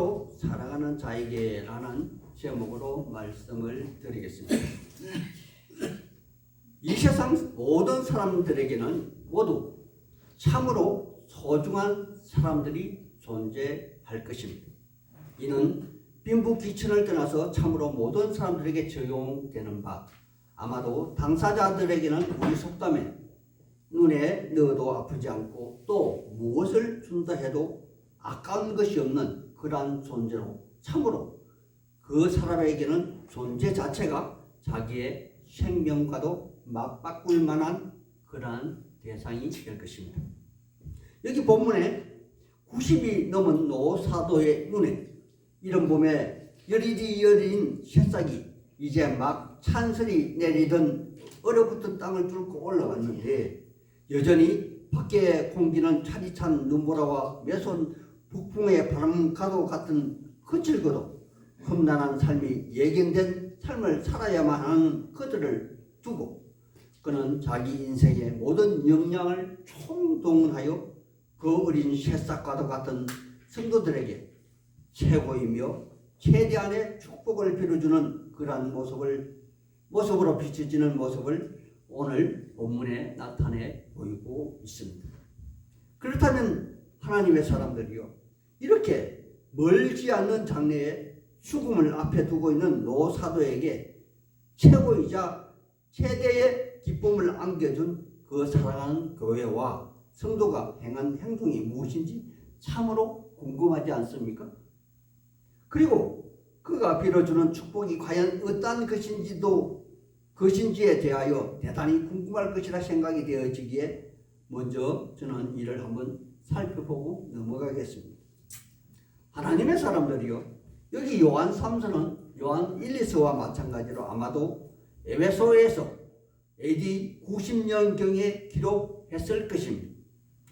참으로 사랑하는 자에게 라는 제목으로 말씀을 드리겠습니다. 이 세상 모든 사람들에게는 모두 참으로 소중한 사람들이 존재할 것입니다. 이는 빈부귀천을 떠나서 참으로 모든 사람들에게 적용되는 바, 아마도 당사자들에게는 우리 속담에 눈에 넣어도 아프지 않고 또 무엇을 준다 해도 아까운 것이 없는 그러한 존재로 참으로 그 사람에게는 존재 자체가 자기의 생명과도 맞바꿀 만한 그러한 대상이 될 것입니다. 여기 본문에 90이 넘은 노사도의 눈에 이런 봄에 여리디 여린 새싹이 이제 막 찬설이 내리던 얼어붙은 땅을 뚫고 올라왔는데 여전히 밖의 공기는 차디찬 눈보라와 매서운 북풍의 바람과도 같은 거칠고도 험난한 삶이 예견된 삶을 살아야만 하는 그들을 두고 그는 자기 인생의 모든 역량을 총동원하여 그 어린 새싹과도 같은 성도들에게 최고이며 최대한의 축복을 빌어주는 그러한 모습으로 비춰지는 모습을 오늘 본문에 나타내 보이고 있습니다. 그렇다면 하나님의 사람들이요, 이렇게 멀지 않는 장래에 죽음을 앞에 두고 있는 노사도에게 최고이자 최대의 기쁨을 안겨준 그 사랑하는 교회와 성도가 행한 행동이 무엇인지 참으로 궁금하지 않습니까? 그리고 그가 빌어주는 축복이 과연 어떠한 것인지에 대하여 대단히 궁금할 것이라 생각이 되어지기에 먼저 저는 이를 한번 살펴보고 넘어가겠습니다. 하나님의 사람들이요, 여기 요한 3서는 요한 1, 2서와 마찬가지로 아마도 에베소에서 AD 90년경에 기록했을 것입니다.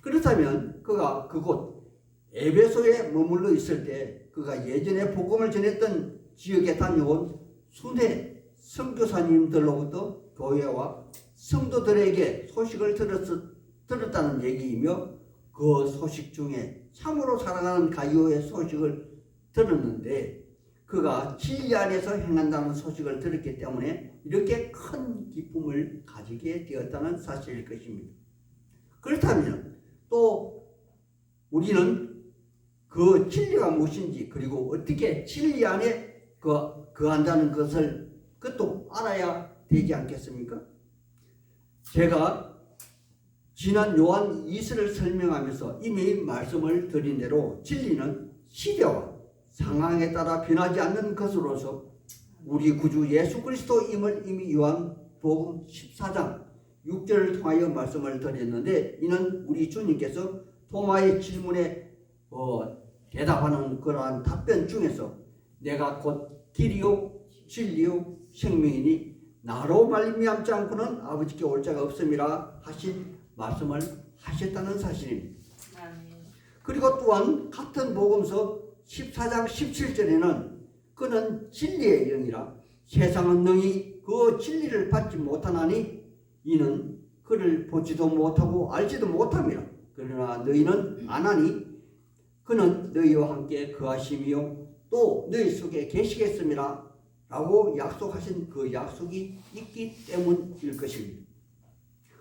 그렇다면 그가 그곳 에베소에 머물러 있을 때 그가 예전에 복음을 전했던 지역에 다녀온 순회 선교사님들로부터 교회와 성도들에게 소식을 들었다는 얘기이며 그 소식 중에 참으로 사랑하는 가이오의 소식을 들었는데 그가 진리 안에서 행한다는 소식을 들었기 때문에 이렇게 큰 기쁨을 가지게 되었다는 사실일 것입니다. 그렇다면 또 우리는 그 진리가 무엇인지 그리고 어떻게 진리 안에 거한다는 것을 그것도 알아야 되지 않겠습니까? 제가 지난 요한 2서를 설명하면서 이미 말씀을 드린 대로 진리는 시대와 상황에 따라 변하지 않는 것으로서 우리 구주 예수 그리스도임을 이미 요한복음 14장 6절을 통하여 말씀을 드렸는데 이는 우리 주님께서 토마의 질문에 대답하는 그러한 답변 중에서 내가 곧 길이요 진리요 생명이니 나로 말미암지 않고는 아버지께 올 자가 없음이라 하신 말씀을 하셨다는 사실입니다. 그리고 또한 같은 복음서 14장 17절에는 그는 진리의 영이라 세상은 능히 그 진리를 받지 못하나니 이는 그를 보지도 못하고 알지도 못함이라. 그러나 너희는 아나니 그는 너희와 함께 거하심이요 또 너희 속에 계시겠음이라 라고 약속하신 그 약속이 있기 때문일 것입니다.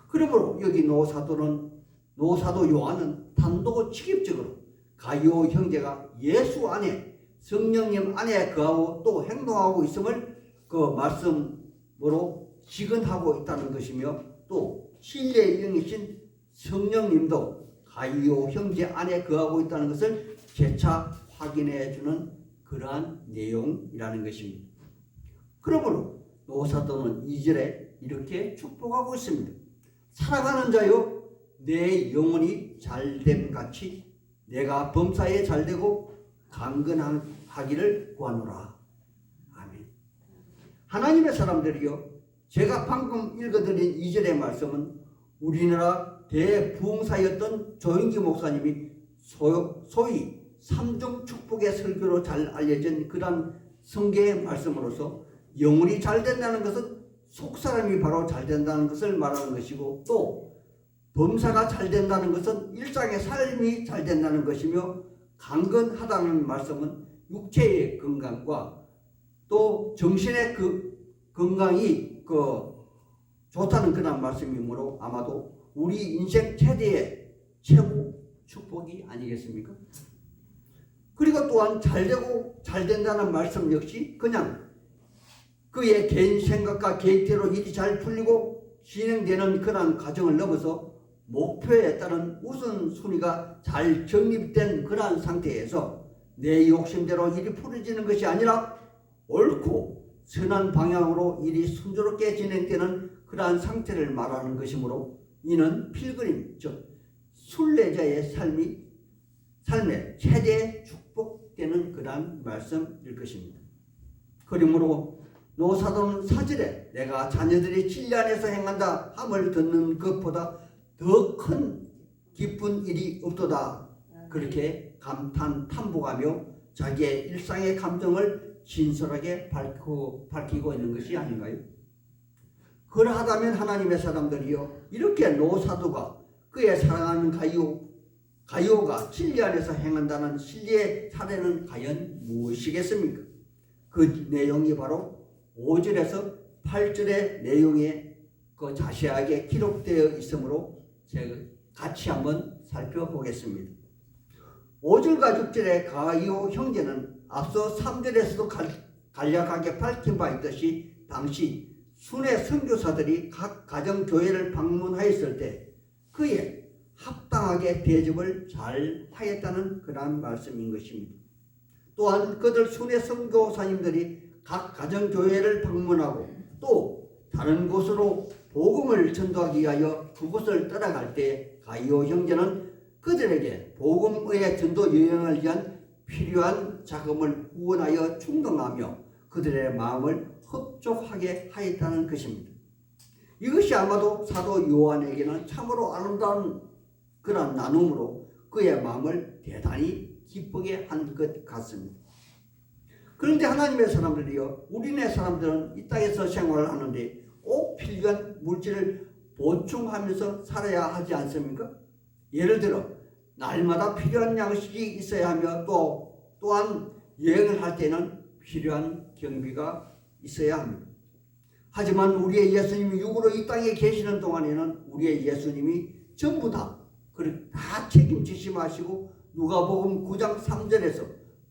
그러므로 여기 노사도 요한은 단도직입적으로 가이오 형제가 예수 안에 성령님 안에 거하고 또 행동하고 있음을 그 말씀으로 직언하고 있다는 것이며 또 진리의 영이신 성령님도 가이오 형제 안에 거하고 있다는 것을 재차 확인해 주는 그러한 내용이라는 것입니다. 그러므로 노사도는 2절에 이렇게 축복하고 있습니다. 살아가는 자여 내 영혼이 잘됨 같이 내가 범사에 잘되고 강건하기를 구하노라. 아멘. 하나님의 사람들이여, 제가 방금 읽어드린 2절의 말씀은 우리나라 대부흥사였던 조영기 목사님이 소위 삼중 축복의 설교로 잘 알려진 그런 성경의 말씀으로서 영혼이 잘 된다는 것은 속사람이 바로 잘 된다는 것을 말하는 것이고 또 범사가 잘 된다는 것은 일상의 삶이 잘 된다는 것이며 강건하다는 말씀은 육체의 건강과 또 정신의 건강이 좋다는 그런 말씀이므로 아마도 우리 인생 최대의 최고 축복이 아니겠습니까? 그리고 또한 잘되고 잘된다는 말씀 역시 그냥 그의 개인 생각과 계획대로 일이 잘 풀리고 진행되는 그런 과정을 넘어서 목표에 따른 우선순위가 잘 정립된 그러한 상태에서 내 욕심대로 일이 풀어지는 것이 아니라 옳고 선한 방향으로 일이 순조롭게 진행되는 그러한 상태를 말하는 것이므로 이는 필그림, 즉 순례자의 삶의 최대 축복되는 그러한 말씀일 것입니다. 그러므로 노사도는 사절에 내가 자녀들이 진리 안에서 행한다 함을 듣는 것보다 더 큰 기쁜 일이 없도다 그렇게 감탄 탐복하며 자기의 일상의 감정을 진솔하게 밝히고 있는 것이 아닌가요? 그러하다면 하나님의 사람들이요 이렇게 노사도가 그의 사랑하는 가이오가 진리 안에서 행한다는 진리의 사례는 과연 무엇이겠습니까? 그 내용이 바로 5절에서 8절의 내용에 자세하게 기록되어 있으므로 제가 같이 한번 살펴보겠습니다. 5절과 6절의 가이오 형제는 앞서 3절에서도 간략하게 밝힌 바 있듯이 당시 순회 선교사들이 각 가정교회를 방문하였을 때 그에 합당하게 대접을 잘 하였다는 그러한 말씀인 것입니다. 또한 그들 순회 선교사님들이 각 가정교회를 방문하고 또 다른 곳으로 복음을 전도하기 위하여 그곳을 떠나갈 때 가이오 형제는 그들에게 복음의 전도 여행을 위한 필요한 자금을 후원하여 충동하며 그들의 마음을 흡족하게 하였다는 것입니다. 이것이 아마도 사도 요한에게는 참으로 아름다운 그런 나눔으로 그의 마음을 대단히 기쁘게 한 것 같습니다. 그런데 하나님의 사람들이요 우리네 사람들은 이 땅에서 생활을 하는데 꼭 필요한 물질을 보충하면서 살아야 하지 않습니까? 예를 들어 날마다 필요한 양식이 있어야 하며 또한 여행을 할 때는 필요한 경비가 있어야 합니다. 하지만 우리의 예수님이 육으로 이 땅에 계시는 동안에는 우리의 예수님이 전부 다 책임지시마시고 누가복음 9장 3절에서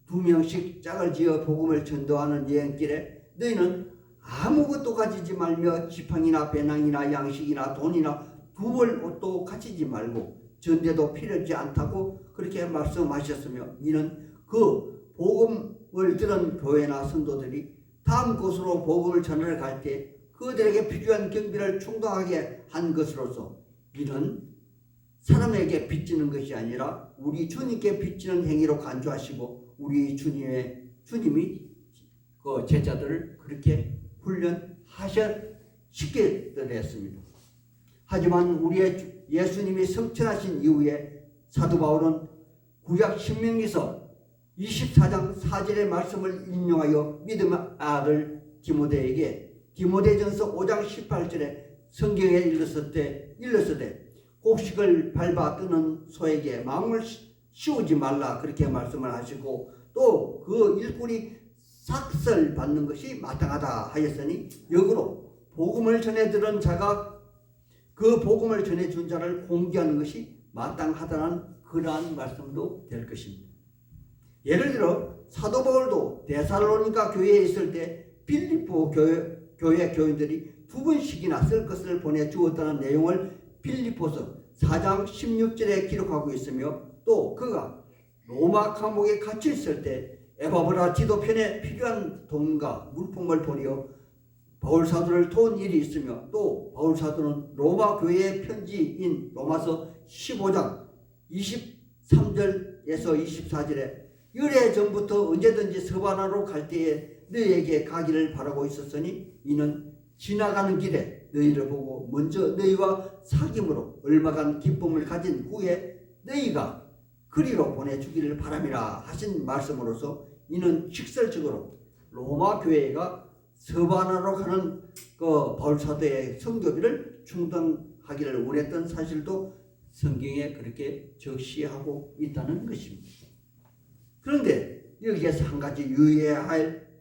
2명씩 짝을 지어 복음을 전도하는 여행길에 너희는 아무것도 가지지 말며 지팡이나 배낭이나 양식이나 돈이나 두벌 옷도 가지지 말고 전대도 필요하지 않다고 그렇게 말씀하셨으며 이는 그 복음을 들은 교회나 성도들이 다음 곳으로 복음을 전하러 갈 때 그들에게 필요한 경비를 충당하게 한 것으로서 이는 사람에게 빚지는 것이 아니라 우리 주님께 빚지는 행위로 간주하시고 우리 주님이 그 제자들을 그렇게 훈련시켰습니다. 하지만 우리의 예수님이 성천하신 이후에 사도 바울은 구약 신명기서 24장 4절의 말씀을 인용하여 믿음의 아들 디모데전서 5장 18절에 성경에 일렀으되 곡식을 밟아 뜨는 소에게 마음을 씌우지 말라 그렇게 말씀을 하시고 또 그 일꾼이 삭설 받는 것이 마땅하다 하였으니 역으로 복음을 전해 들은 자가 그 복음을 전해 준 자를 공개하는 것이 마땅하다는 그러한 말씀도 될 것입니다. 예를 들어 사도 바울도 데살로니가 교회에 있을 때 빌립보 교회 교인들이 2번씩이나 쓸 것을 보내주었다는 내용을 빌립보서 4장 16절에 기록하고 있으며 또 그가 로마 감옥에 갇혀 있을 때 에바브라 지도편에 필요한 돈과 물품을 보내어 바울 사도를 도운 일이 있으며 또 바울 사도는 로마 교회의 편지인 로마서 15장 23절에서 24절에 열해 전부터 언제든지 서바나로 갈 때에 너희에게 가기를 바라고 있었으니 이는 지나가는 길에 너희를 보고 먼저 너희와 사귐으로 얼마간 기쁨을 가진 후에 너희가 그리로 보내주기를 바람이라 하신 말씀으로서 이는 직설적으로 로마 교회가 서바나로 가는 그 바울사도의 선교비를 충당하기를 원했던 사실도 성경에 그렇게 적시하고 있다는 것입니다. 그런데 여기에서 한 가지 유의해야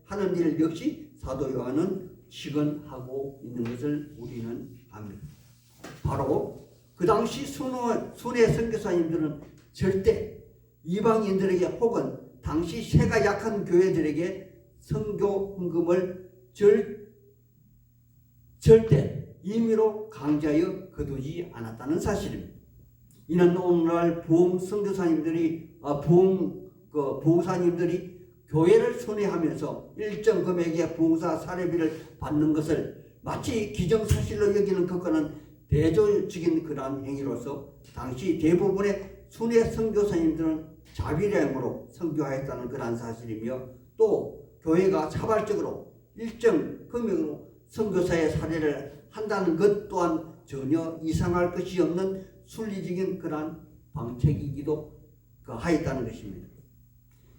하는 일 역시 사도 요한은 시건하고 있는 것을 우리는 압니다. 바로 그 당시 순회 선교사님들은 절대 이방인들에게 혹은 당시 세가 약한 교회들에게 선교 헌금을 절대 임의로 강제하여 거두지 않았다는 사실입니다. 이는 오늘날 부흥 선교사님들이 부흥사님들이 교회를 순회하면서 일정 금액의 부흥사 사례비를 받는 것을 마치 기정사실로 여기는 것과는 대조적인 그러한 행위로서 당시 대부분의 순회 선교사님들은 자비량으로 선교하였다는 그러한 사실이며, 또 교회가 자발적으로 일정 금액으로 선교사의 사례를 한다는 것 또한 전혀 이상할 것이 없는 순리적인 그러한 방책이기도 하였다는 것입니다.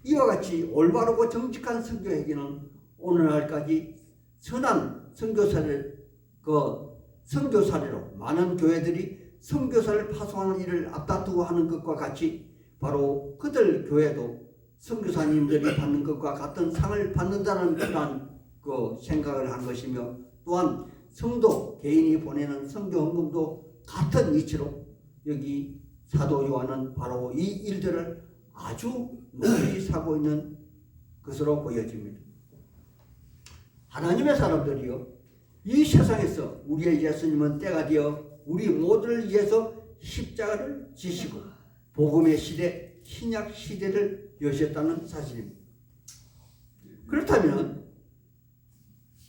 이와 같이 올바르고 정직한 선교 행위는 오늘날까지 선한 선교사례로 많은 교회들이 선교사를 파송하는 일을 앞다투고 하는 것과 같이 바로 그들 교회도 선교사님들이 받는 것과 같은 상을 받는다는 그런 생각을 한 것이며, 또한 성도 개인이 보내는 선교 헌금도 같은 이치로 여기 사도 요한은 바로 이 일들을 아주 높이 사고 있는 것으로 보여집니다. 하나님의 사람들이요, 이 세상에서 우리의 예수님은 때가 되어 우리 모두를 위해서 십자가를 지시고 복음의 시대, 신약 시대를 여셨다는 사실입니다. 그렇다면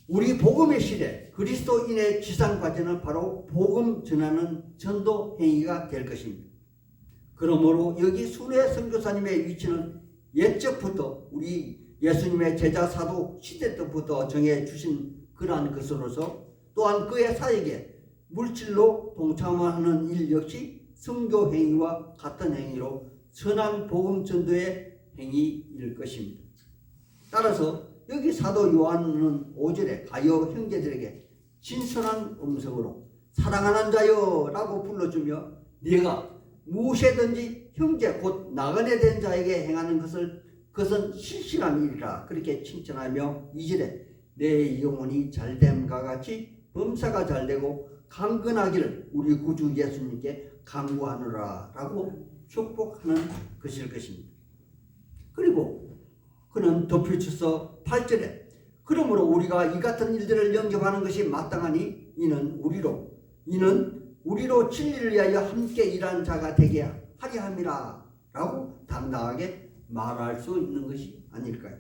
우리 복음의 시대, 그리스도인의 지상과제는 바로 복음 전하는 전도 행위가 될 것입니다. 그러므로 여기 순회 선교사님의 위치는 옛적부터 우리 예수님의 제자 사도 시대 때부터 정해 주신 그러한 것으로서, 또한 그의 사역에 물질로 동참하는 일 역시 선교 행위와 같은 행위로 선한 복음 전도의 행위일 것입니다. 따라서 여기 사도 요한은 5절에 가요 형제들에게 진솔한 음성으로 사랑하는 자여 라고 불러주며, 네가 무엇이든지 형제 곧 나그네 된 자에게 행하는 그것은 실실한 일이라 그렇게 칭찬하며, 2절에 내 영혼이 잘됨과 같이 범사가 잘되고 강건하기를 우리 구주 예수님께 간구하노라 라고 축복하는 것일 것입니다. 그리고 그는 덧붙여서 8절에 그러므로 우리가 이 같은 일들을 영접하는 것이 마땅하니 이는 우리로 진리를 위하여 함께 일하는 자가 되게 하려 함이라 라고 당당하게 말할 수 있는 것이 아닐까요?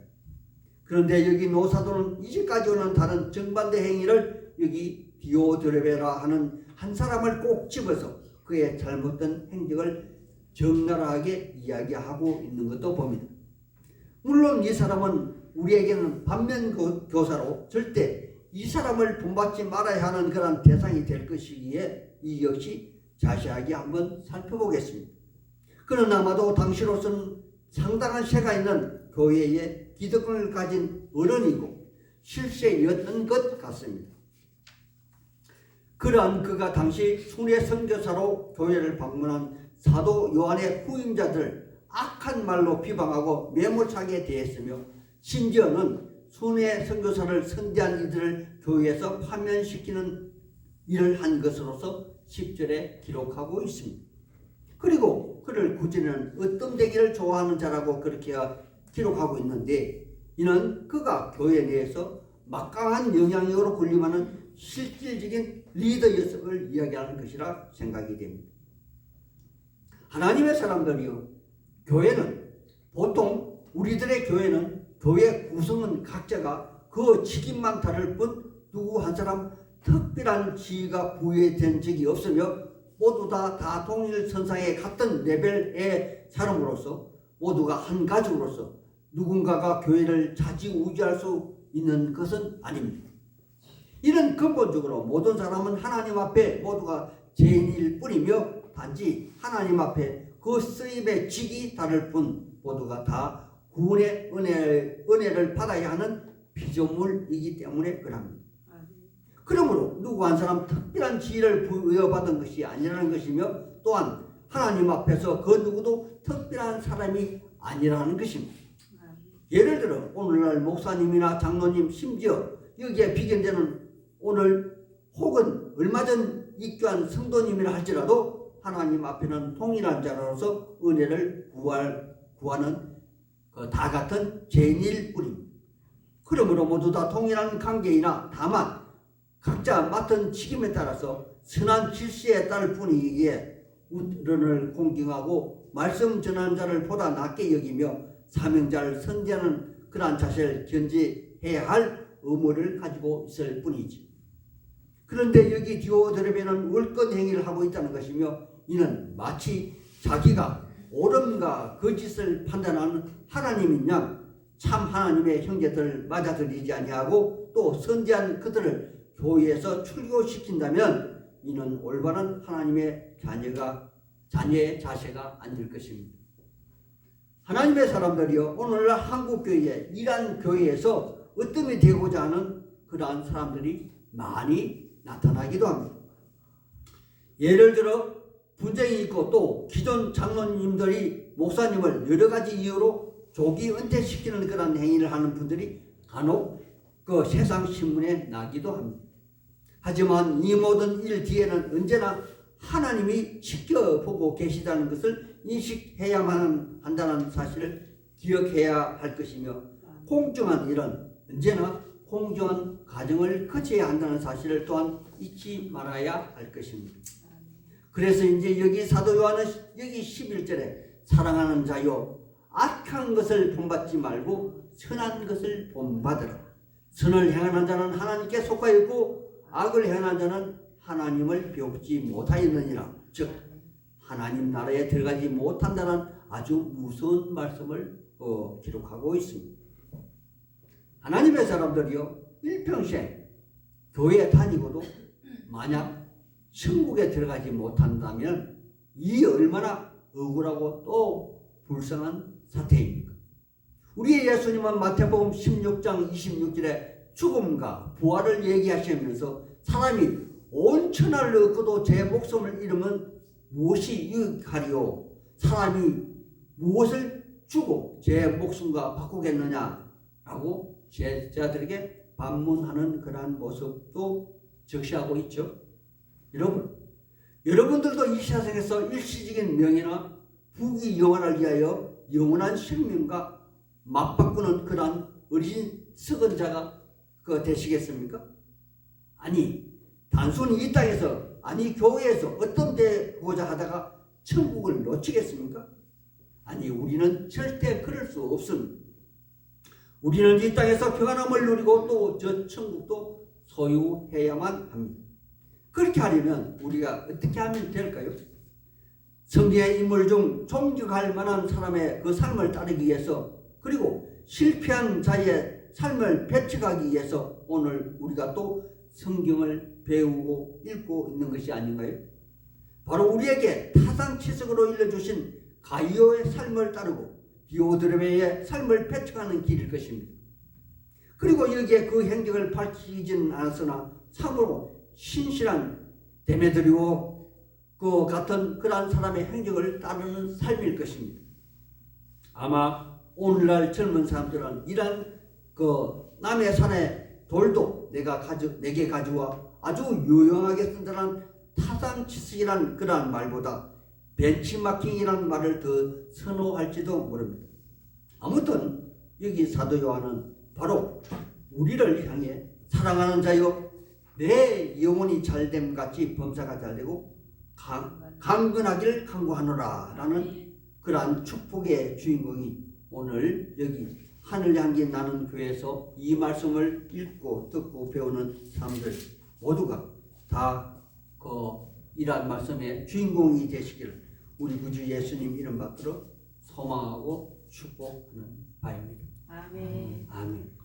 그런데 여기 노사도는 이제까지 오는 다른 정반대 행위를 여기 디오드레베라 하는 한 사람을 꼭 집어서 그의 잘못된 행적을 적나라하게 이야기하고 있는 것도 봅니다. 물론 이 사람은 우리에게는 반면교사로 절대 이 사람을 본받지 말아야 하는 그런 대상이 될 것이기에 이 역시 자세하게 한번 살펴보겠습니다. 그는 아마도 당시로서는 상당한 세가 있는 교회의 기득권을 가진 어른이고 실세였던 것 같습니다. 그러한 그가 당시 순회 선교사로 교회를 방문한 사도 요한의 후임자들 악한 말로 비방하고 매몰차게 대했으며, 심지어는 순회 선교사를 선대한 이들을 교회에서 파면시키는 일을 한 것으로서 10절에 기록하고 있습니다. 그리고 그를 구제는 어떤 되기를 좋아하는 자라고 그렇게 기록하고 있는데, 이는 그가 교회 내에서 막강한 영향력으로 군림하는 실질적인 리더였음을 이야기하는 것이라 생각이 됩니다. 하나님의 사람들이요, 보통 우리들의 교회는 교회 구성은 각자가 그 직임만 다를 뿐 누구 한 사람 특별한 지위가 부여된 적이 없으며, 모두 다 동일선상에 같은 레벨의 사람으로서 모두가 한 가족으로서 누군가가 교회를 좌지우지할 수 있는 것은 아닙니다. 이는 근본적으로 모든 사람은 하나님 앞에 모두가 죄인일 뿐이며, 단지 하나님 앞에 그 쓰임의 직이 다를 뿐 모두가 다 구원의 은혜를 받아야 하는 피조물이기 때문에 그럽니다. 그러므로 누구 한 사람 특별한 지위를 부여받은 것이 아니라는 것이며, 또한 하나님 앞에서 그 누구도 특별한 사람이 아니라는 것입니다. 예를 들어 오늘날 목사님이나 장로님, 심지어 여기에 비견되는 오늘 혹은 얼마 전 입교한 성도님이라 할지라도 하나님 앞에는 동일한 자로서 은혜를 구하는 다 같은 죄인일 뿐입니다. 그러므로 모두 다 동일한 관계이나 다만 각자 맡은 직임에 따라서 선한 질서에 따를 뿐이기에 우런을 공경하고 말씀 전하는 자를 보다 낮게 여기며 사명자를 선대하는 그러한 자세를 견지해야 할 의무를 가지고 있을 뿐이지. 그런데 여기 디오드레베는 월권 행위를 하고 있다는 것이며 이는 마치 자기가 옳음과 거짓을 판단하는 하나님인 양 참 하나님의 형제들을 맞아들이지 아니하고 또 선대한 그들을 교회에서 출교시킨다면 이는 올바른 하나님의 자녀의 자세가 아닐 것입니다. 하나님의 사람들이여 오늘날 한국교회 이란 교회에서 으뜸이 되고자 하는 그러한 사람들이 많이 나타나기도 합니다. 예를 들어 분쟁이 있고 또 기존 장로님들이 목사님을 여러 가지 이유로 조기 은퇴시키는 그런 행위를 하는 분들이 간혹 그 세상 신문에 나기도 합니다. 하지만 이 모든 일 뒤에는 언제나 하나님이 지켜보고 계시다는 것을 인식해야만 한다는 사실을 기억해야 할 것이며 공정한 일은 언제나 공정한 과정을 거쳐야 한다는 사실을 또한 잊지 말아야 할 것입니다. 그래서 이제 여기 사도 요한은 여기 11절에 사랑하는 자요 악한 것을 본받지 말고 선한 것을 본받으라. 선을 행하는 자는 하나님께 속하여 있고 악을 행하는 자는 하나님을 배우지 못하였느니라. 즉 하나님 나라에 들어가지 못한다는 아주 무서운 말씀을 기록하고 있습니다. 하나님의 사람들이요 일평생 교회에 다니고도 만약 천국에 들어가지 못한다면 이 얼마나 억울하고 또 불쌍한 사태입니까? 우리 예수님은 마태복음 16장 26절에 죽음과 부활을 얘기하시면서 사람이 온 천하를 얻고도 제 목숨을 잃으면 무엇이 유익하리요? 사람이 무엇을 주고 제 목숨과 바꾸겠느냐라고 제자들에게 반문하는 그러한 모습도 적시하고 있죠. 여러분들도 이 세상에서 일시적인 명예나 부귀 영화를 위하여 영원한 생명과 맞바꾸는 그러한 어린 썩은 자가 되시겠습니까? 아니 단순히 이 땅에서 아니 교회에서 어떤 되고자 하다가 천국을 놓치겠습니까? 아니 우리는 절대 그럴 수 없습니다. 우리는 이 땅에서 평안함을 누리고 또 저 천국도 소유해야만 합니다. 그렇게 하려면 우리가 어떻게 하면 될까요? 성경의 인물 중 존경할 만한 사람의 그 삶을 따르기 위해서 그리고 실패한 자의 삶을 배척하기 위해서 오늘 우리가 또 성경을 배우고 읽고 있는 것이 아닌가요? 바로 우리에게 타산치석으로 일러주신 가이오의 삶을 따르고 디오드레베의 삶을 배척하는 길일 것입니다. 그리고 여기에 그 행적을 밝히지는 않았으나 참으로 신실한 데메드리오 그 같은 그러한 사람의 행적을 따르는 삶일 것입니다. 아마 오늘날 젊은 사람들은 이런 남의 산의 돌도 내게 가져와 아주 유용하게 쓴다는 타산치석이라는 그러한 말보다 벤치마킹이라는 말을 더 선호할지도 모릅니다. 아무튼 여기 사도 요한은 바로 우리를 향해 사랑하는 자여 내 영혼이 잘됨 같이 범사가 잘되고 강건하기를 간구하노라 라는 그러한 축복의 주인공이 오늘 여기 하늘 향기 나는 교회에서 이 말씀을 읽고 듣고 배우는 사람들 모두가 다 이러한 말씀의 주인공이 되시기를 우리 구주 예수님 이름 받들어 소망하고 축복하는 바입니다. 아멘. 아멘.